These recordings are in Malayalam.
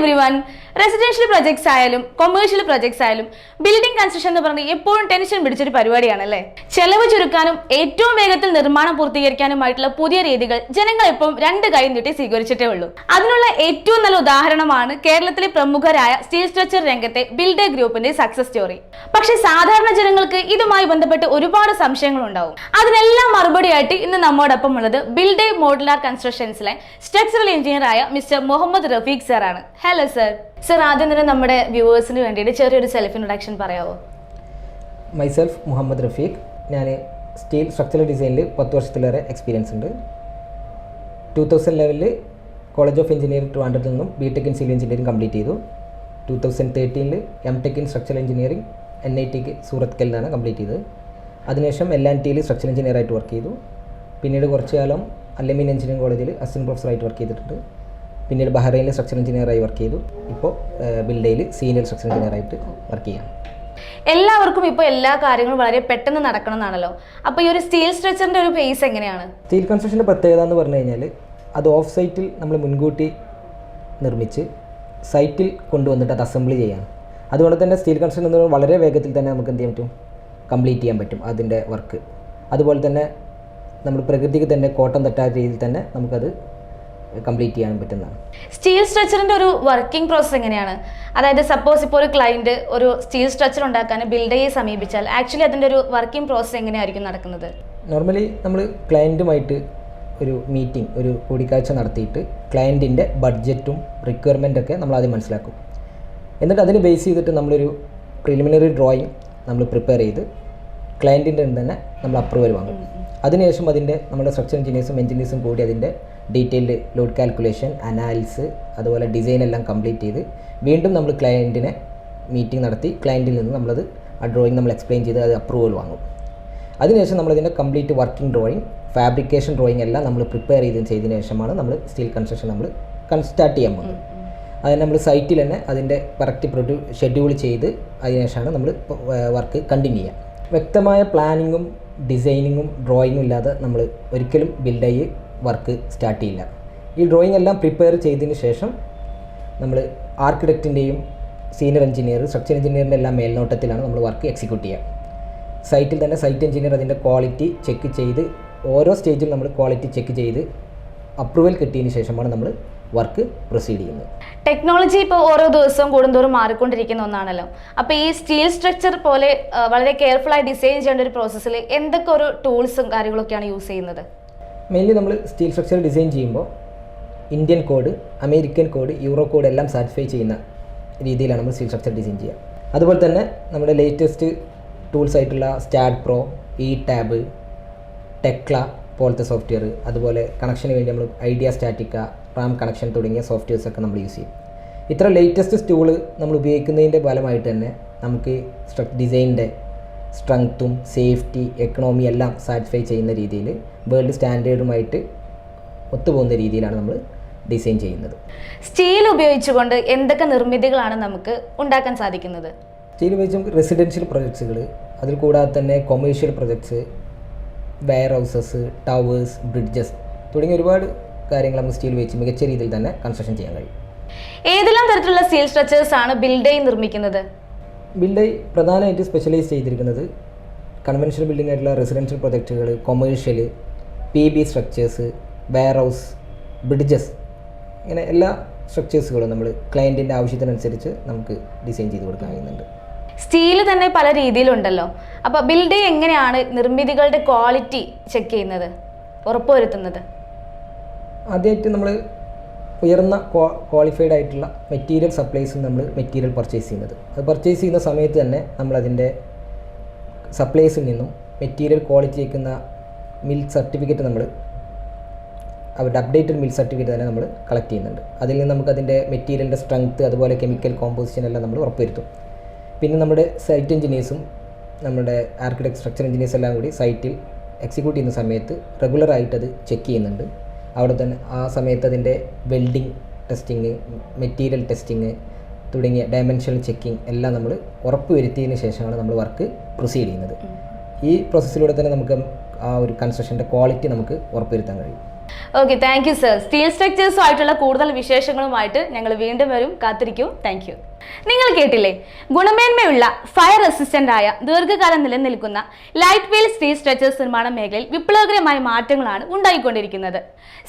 everyone. റെസിഡൻഷ്യൽ പ്രൊജക്ട്സ് ആയാലും കൊമേഴ്ഷ്യൽ പ്രൊജക്ട്സ് ആയാലും ബിൽഡിംഗ് കൺസ്ട്രക്ഷൻ എന്ന് പറഞ്ഞാൽ എപ്പോഴും ടെൻഷൻ പിടിച്ചൊരു പരിപാടിയാണല്ലേ. ചെലവ് ചുരുക്കാനും ഏറ്റവും വേഗത്തിൽ നിർമ്മാണം പൂർത്തീകരിക്കാനുമായിട്ടുള്ള പുതിയ രീതികൾ ജനങ്ങൾ എപ്പോഴും രണ്ട് കൈ നീട്ടി സ്വീകരിച്ചിട്ടേ ഉള്ളൂ. അതിനുള്ള ഏറ്റവും നല്ല ഉദാഹരണമാണ് കേരളത്തിലെ പ്രമുഖരായ സ്റ്റീൽ സ്ട്രക്ചർ രംഗത്തെ ബിൽഡേ ഗ്രൂപ്പിന്റെ സക്സസ് സ്റ്റോറി. പക്ഷെ സാധാരണ ജനങ്ങൾക്ക് ഇതുമായി ബന്ധപ്പെട്ട് ഒരുപാട് സംശയങ്ങൾ ഉണ്ടാവും. അതിനെല്ലാം മറുപടിയായിട്ട് ഇന്ന് നമ്മോടൊപ്പം ഉള്ളത് ബിൽഡേ മോഡുലാർ കൺസ്ട്രക്ഷൻസിലെ സ്ട്രക്ചറൽ എഞ്ചിനീയർ ആയ മിസ്റ്റർ മുഹമ്മദ് റഫീഖ് സർ ആണ്. Hello sir. സർ, ആദ്യം തന്നെ നമ്മുടെ വ്യൂവേഴ്സിന് വേണ്ടിയിട്ട് ചെറിയൊരു സെൽഫ് ഇൻട്രൊഡക്ഷൻ പറയാമോ? മൈസെൽഫ് മുഹമ്മദ് റഫീഖ്. ഞാൻ സ്റ്റീൽ സ്ട്രക്ചറൽ ഡിസൈനിൽ 10 വർഷത്തിലേറെ എക്സ്പീരിയൻസ് ഉണ്ട്. 2011 കോളേജ് ഓഫ് എഞ്ചിനീയറിംഗ് ട്രിവാൻഡ്രത്തിൽ നിന്നും BTech in civil engineering complete ചെയ്തു. 2013 MTech in structural engineering NIT സൂറത്കലിലാണ് കംപ്ലീറ്റ് ചെയ്തത്. അതിനുശേഷം LNTയിൽ സ്ട്രക്ചറൽ എഞ്ചിനീയറായിട്ട് വർക്ക് ചെയ്തു. പിന്നീട് കുറച്ച് കാലം അൽ-അമീൻ എഞ്ചിനീയറിംഗ് കോളേജിൽ അസിസ്റ്റന്റ് പ്രൊഫസറായിട്ട് വർക്ക് ചെയ്തിട്ടുണ്ട്. പിന്നീട് ബഹ്റൈനിൽ സ്ട്രക്ചർ എഞ്ചിനീയറായി വർക്ക് ചെയ്തു. ഇപ്പോൾ ബിൽഡയിൽ സീനിയർ സ്ട്രക്ചർ എഞ്ചിനീയറായിട്ട് വർക്ക് ചെയ്യാം. എല്ലാവർക്കും ഇപ്പോൾ എല്ലാ കാര്യങ്ങളും വളരെ പെട്ടെന്ന് നടക്കണം എന്നാണല്ലോ. അപ്പോൾ ഈ ഒരു സ്റ്റീൽ സ്ട്രക്ചറിന്റെ ഒരു ഫേസ് എങ്ങനെയാണ്? സ്റ്റീൽ കൺസ്ട്രക്ഷൻ്റെ പ്രത്യേകത എന്ന് പറഞ്ഞു കഴിഞ്ഞാൽ അത് ഓഫ് സൈറ്റിൽ നമ്മൾ മുൻകൂട്ടി നിർമ്മിച്ച് സൈറ്റിൽ കൊണ്ടുവന്നിട്ട് അത് അസംബ്ലി ചെയ്യാം. അതുകൊണ്ട് തന്നെ സ്റ്റീൽ കൺസ്ട്രക്ഷൻ എന്ന് പറയുന്നത് വളരെ വേഗത്തിൽ തന്നെ നമുക്ക് എന്ത് ചെയ്യാൻ പറ്റും, കംപ്ലീറ്റ് ചെയ്യാൻ പറ്റും അതിൻ്റെ വർക്ക്. അതുപോലെ തന്നെ നമ്മൾ പ്രകൃതിക്ക് തന്നെ കോട്ടം തട്ടാത്ത രീതിയിൽ തന്നെ നമുക്കത് കംപ്ലീറ്റ് ചെയ്യാൻ പറ്റുന്നതാണ്. സ്റ്റീൽ സ്ട്രക്ചറിന്റെ ഒരു വർക്കിംഗ് പ്രോസസ് എങ്ങനെയാണ്? അതായത് സപ്പോസ് ഇപ്പോൾ ഒരു ക്ലയന്റ് ഒരു സ്റ്റീൽ സ്ട്രക്ചർ ഉണ്ടാക്കാൻ ബിൽഡയെ സമീപിച്ചാൽ ആക്ച്വലി അതിൻ്റെ ഒരു വർക്കിംഗ് പ്രോസസ് എങ്ങനെയായിരിക്കും നടക്കുന്നത്? നോർമലി നമ്മൾ ക്ലയൻറ്റുമായിട്ട് ഒരു മീറ്റിംഗ്, ഒരു കൂടിക്കാഴ്ച നടത്തിയിട്ട് ക്ലയൻറ്റിൻ്റെ ബഡ്ജറ്റും റിക്വയർമെൻറ്റൊക്കെ നമ്മൾ ആദ്യം മനസ്സിലാക്കും. എന്നിട്ട് അതിന് ബേസ് ചെയ്തിട്ട് നമ്മളൊരു പ്രിലിമിനറി ഡ്രോയിങ് നമ്മൾ പ്രിപ്പയർ ചെയ്ത് ക്ലയൻറ്റിൻ്റെ തന്നെ നമ്മൾ അപ്രൂവൽ വാങ്ങും. അതിനുശേഷം അതിൻ്റെ നമ്മുടെ സ്ട്രക്ചർ എഞ്ചിനീയേഴ്സും കൂടി അതിൻ്റെ ഡീറ്റെയിൽഡ് ലോഡ് കാൽക്കുലേഷൻ, അനാലിസിസ്, അതുപോലെ ഡിസൈൻ എല്ലാം കംപ്ലീറ്റ് ചെയ്ത് വീണ്ടും നമ്മൾ ക്ലയൻറ്റിനെ മീറ്റിംഗ് നടത്തി ക്ലയൻറ്റിൽ നിന്ന് നമ്മളത് ആ ഡ്രോയിങ് നമ്മൾ എക്സ്പ്ലെയിൻ ചെയ്ത് അത് അപ്രൂവൽ വാങ്ങും. അതിനുശേഷം നമ്മളതിൻ്റെ complete working drawing, fabrication drawing എല്ലാം നമ്മൾ പ്രിപ്പയർ ചെയ്തതിന് ശേഷമാണ് നമ്മൾ സ്റ്റീൽ കൺസ്ട്രക്ഷൻ നമ്മൾ സ്റ്റാർട്ട് ചെയ്യാൻ പോകുന്നത്. അതിന് നമ്മൾ സൈറ്റിൽ തന്നെ അതിൻ്റെ കറക്റ്റ് ഷെഡ്യൂൾ ചെയ്ത് അതിനുശേഷമാണ് നമ്മൾ വർക്ക് കണ്ടിന്യൂ ചെയ്യുക. വ്യക്തമായ പ്ലാനിങ്ങും ഡിസൈനിങ്ങും ഡ്രോയിങ്ങും ഇല്ലാതെ നമ്മൾ ഒരിക്കലും ബിൽഡായി വർക്ക് സ്റ്റാർട്ട് ചെയ്യില്ല. ഈ ഡ്രോയിങ് എല്ലാം പ്രിപ്പയർ ചെയ്തതിന് ശേഷം നമ്മൾ ആർക്കിടെക്റ്റിൻ്റെയും സീനിയർ എഞ്ചിനീയർ, സ്ട്രക്ചർ എഞ്ചിനീയറിൻ്റെ എല്ലാം മേൽനോട്ടത്തിലാണ് നമ്മൾ വർക്ക് എക്സിക്യൂട്ട് ചെയ്യുക. സൈറ്റിൽ തന്നെ സൈറ്റ് എഞ്ചിനീയർ അതിൻ്റെ ക്വാളിറ്റി ചെക്ക് ചെയ്ത് ഓരോ സ്റ്റേജിലും നമ്മൾ ക്വാളിറ്റി ചെക്ക് ചെയ്ത് അപ്രൂവൽ കിട്ടിയതിന് ശേഷമാണ് നമ്മൾ വർക്ക് പ്രൊസീഡ് ചെയ്യുന്നത്. ടെക്നോളജി ഇപ്പോൾ ഓരോ ദിവസവും കൂടുന്തോറും മാറിക്കൊണ്ടിരിക്കുന്ന ഒന്നാണല്ലോ. അപ്പോൾ ഈ സ്റ്റീൽ സ്ട്രക്ചർ പോലെ വളരെ കെയർഫുള്ളായി ഡിസൈൻ ചെയ്യേണ്ട ഒരു പ്രോസസ്സിൽ എന്തൊക്കെ ഒരു ടൂൾസും കാര്യങ്ങളൊക്കെയാണ് യൂസ് ചെയ്യുന്നത്? മെയിൻലി നമ്മൾ സ്റ്റീൽ സ്ട്രക്ചർ ഡിസൈൻ ചെയ്യുമ്പോൾ Indian code, American code, euro code എല്ലാം സാറ്റിസ്ഫൈ ചെയ്യുന്ന രീതിയിലാണ് നമ്മൾ സ്റ്റീൽ സ്ട്രക്ചർ ഡിസൈൻ ചെയ്യുക. അതുപോലെ തന്നെ നമ്മുടെ ലേറ്റസ്റ്റ് ടൂൾസ് ആയിട്ടുള്ള സ്റ്റാഡ് പ്രോ, ടാബ്, ടെക്ല പോലത്തെ സോഫ്റ്റ്വെയർ, അതുപോലെ കണക്ഷന് വേണ്ടി നമ്മൾ ഐഡിയ സ്റ്റാറ്റിക്ക, റാം കണക്ഷൻ തുടങ്ങിയ സോഫ്റ്റ്വെയർസൊക്കെ നമ്മൾ യൂസ് ചെയ്യും. ഇത്ര ലേറ്റസ്റ്റ് ടൂള് നമ്മൾ ഉപയോഗിക്കുന്നതിൻ്റെ ഫലമായിട്ട് തന്നെ നമുക്ക് ഡിസൈനിൻ്റെ സ്ട്രെങ്ത്തും സേഫ്റ്റി, എക്കണോമി എല്ലാം സാറ്റിസ്ഫൈ ചെയ്യുന്ന രീതിയിൽ വേൾഡ് സ്റ്റാൻഡേർഡുമായിട്ട് ഒത്തുപോകുന്ന രീതിയിലാണ് നമ്മൾ ഡിസൈൻ ചെയ്യുന്നത്. സ്റ്റീൽ ഉപയോഗിച്ചുകൊണ്ട് എന്തൊക്കെ നിർമ്മിതികളാണ് നമുക്ക് ഉണ്ടാക്കാൻ സാധിക്കുന്നത്? സ്റ്റീൽ ഉപയോഗിച്ച് റെസിഡൻഷ്യൽ പ്രൊജക്ട്സുകൾ, അതിൽ കൂടാതെ തന്നെ commercial projects, warehouses, towers, bridges തുടങ്ങിയ ഒരുപാട് കാര്യങ്ങൾ നമുക്ക് സ്റ്റീൽ ഉപയോഗിച്ച് മികച്ച രീതിയിൽ തന്നെ കൺസ്ട്രക്ഷൻ ചെയ്യാൻ കഴിയും. ഏതെല്ലാം തരത്തിലുള്ള സ്റ്റീൽ സ്ട്രക്ചേഴ്സ് ആണ് ബിൽഡേ നിർമ്മിക്കുന്നത്? ബിൽഡേ പ്രധാനമായിട്ട് സ്പെഷ്യലൈസ് ചെയ്തിരിക്കുന്നത് കൺവെൻഷണൽ ബിൽഡിംഗ് ആയിട്ടുള്ള റെസിഡൻഷ്യൽ പ്രൊജക്റ്റുകൾ, commercial, PB structures, warehouse, bridges, ഇങ്ങനെ എല്ലാ സ്ട്രക്ചേഴ്സുകളും നമ്മൾ ക്ലയൻറ്റിൻ്റെ ആവശ്യത്തിനനുസരിച്ച് നമുക്ക് ഡിസൈൻ ചെയ്ത് കൊടുക്കാൻ കഴിയുന്നുണ്ട്. സ്റ്റീൽ തന്നെ പല രീതിയിലുണ്ടല്ലോ. അപ്പോൾ ബിൽഡേ എങ്ങനെയാണ് നിർമ്മിതികളുടെ ക്വാളിറ്റി ചെക്ക് ചെയ്യുന്നത്, ഉറപ്പുവരുത്തുന്നത്? ആദ്യമായിട്ട് നമ്മൾ ഉയർന്ന ക്വാളിഫൈഡ് ആയിട്ടുള്ള മെറ്റീരിയൽ സപ്ലൈസിൽ നമ്മൾ മെറ്റീരിയൽ പർച്ചേസ് ചെയ്യുന്നത്. അത് പർച്ചേസ് ചെയ്യുന്ന സമയത്ത് തന്നെ നമ്മളതിൻ്റെ സപ്ലൈസിൽ നിന്നും മെറ്റീരിയൽ ക്വാളിറ്റി വയ്ക്കുന്ന മിൽ സർട്ടിഫിക്കറ്റ് നമ്മൾ അവരുടെ അപ്ഡേറ്റഡ് മിൽ സർട്ടിഫിക്കറ്റ് തന്നെ നമ്മൾ കളക്ട് ചെയ്യുന്നുണ്ട്. അതിൽ നിന്ന് നമുക്കതിൻ്റെ മെറ്റീരിയലിൻ്റെ സ്ട്രെങ്ത്ത്, അതുപോലെ കെമിക്കൽ കോമ്പോസിഷൻ എല്ലാം നമ്മൾ ഉറപ്പുവരുത്തും. പിന്നെ നമ്മുടെ സൈറ്റ് എഞ്ചിനീയേഴ്സും നമ്മുടെ ആർക്കിടെക്ട്, സ്ട്രക്ചർ എഞ്ചിനീയേഴ്സ് എല്ലാം കൂടി സൈറ്റിൽ എക്സിക്യൂട്ട് ചെയ്യുന്ന സമയത്ത് റെഗുലറായിട്ട് അത് ചെക്ക് ചെയ്യുന്നുണ്ട്. അവിടെ തന്നെ ആ സമയത്ത് അതിൻ്റെ വെൽഡിങ് ടെസ്റ്റിങ്, മെറ്റീരിയൽ ടെസ്റ്റിങ് തുടങ്ങിയ ഡയമെൻഷണൽ ചെക്കിങ് എല്ലാം നമ്മൾ ഉറപ്പ് വരുത്തിയതിന് ശേഷമാണ് നമ്മൾ വർക്ക് പ്രൊസീഡ് ചെയ്യുന്നത്. ഈ പ്രോസസ്സിലൂടെ തന്നെ നമുക്ക് ആ ഒരു കൺസ്ട്രക്ഷൻ്റെ ക്വാളിറ്റി നമുക്ക് ഉറപ്പുവരുത്താൻ കഴിയും. Okay, thank you sir. Steel സ്ട്രക്ചേഴ്സുമായിട്ടുള്ള കൂടുതൽ വിശേഷങ്ങളുമായിട്ട് ഞങ്ങൾ വീണ്ടും വരും. കാത്തിരിക്കൂ. Thank you. നിങ്ങൾ കേട്ടില്ലേ, ഗുണമേന്മയുള്ള ഫയർ റെസിസ്റ്റന്റ് ആയ ദീർഘകാലം നിലനിൽക്കുന്ന ലൈറ്റ് വെയ്റ്റ് സ്റ്റീൽ സ്ട്രക്ചേഴ്സ് നിർമ്മാണ മേഖലയിൽ വിപ്ലവകരമായ മാറ്റങ്ങളാണ് ഉണ്ടായിക്കൊണ്ടിരിക്കുന്നത്.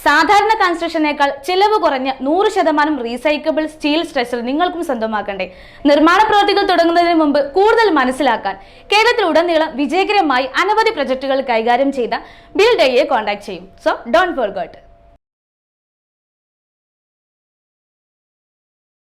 സാധാരണ കൺസ്ട്രക്ഷനേക്കാൾ ചിലവ് കുറഞ്ഞ 100% റീസൈക്കിളബിൾ സ്റ്റീൽ സ്ട്രക്ചർ നിങ്ങൾക്കും സ്വന്തമാക്കണ്ടേ? നിർമ്മാണ പ്രവൃത്തികൾ തുടങ്ങുന്നതിന് മുമ്പ് കൂടുതൽ മനസ്സിലാക്കാൻ കേരളത്തിലുടനീളം വിജയകരമായി അനവധി പ്രൊജക്ടുകൾ കൈകാര്യം ചെയ്ത ബിൽഡയെ കോൺടാക്ട് ചെയ്യും. So don't forget.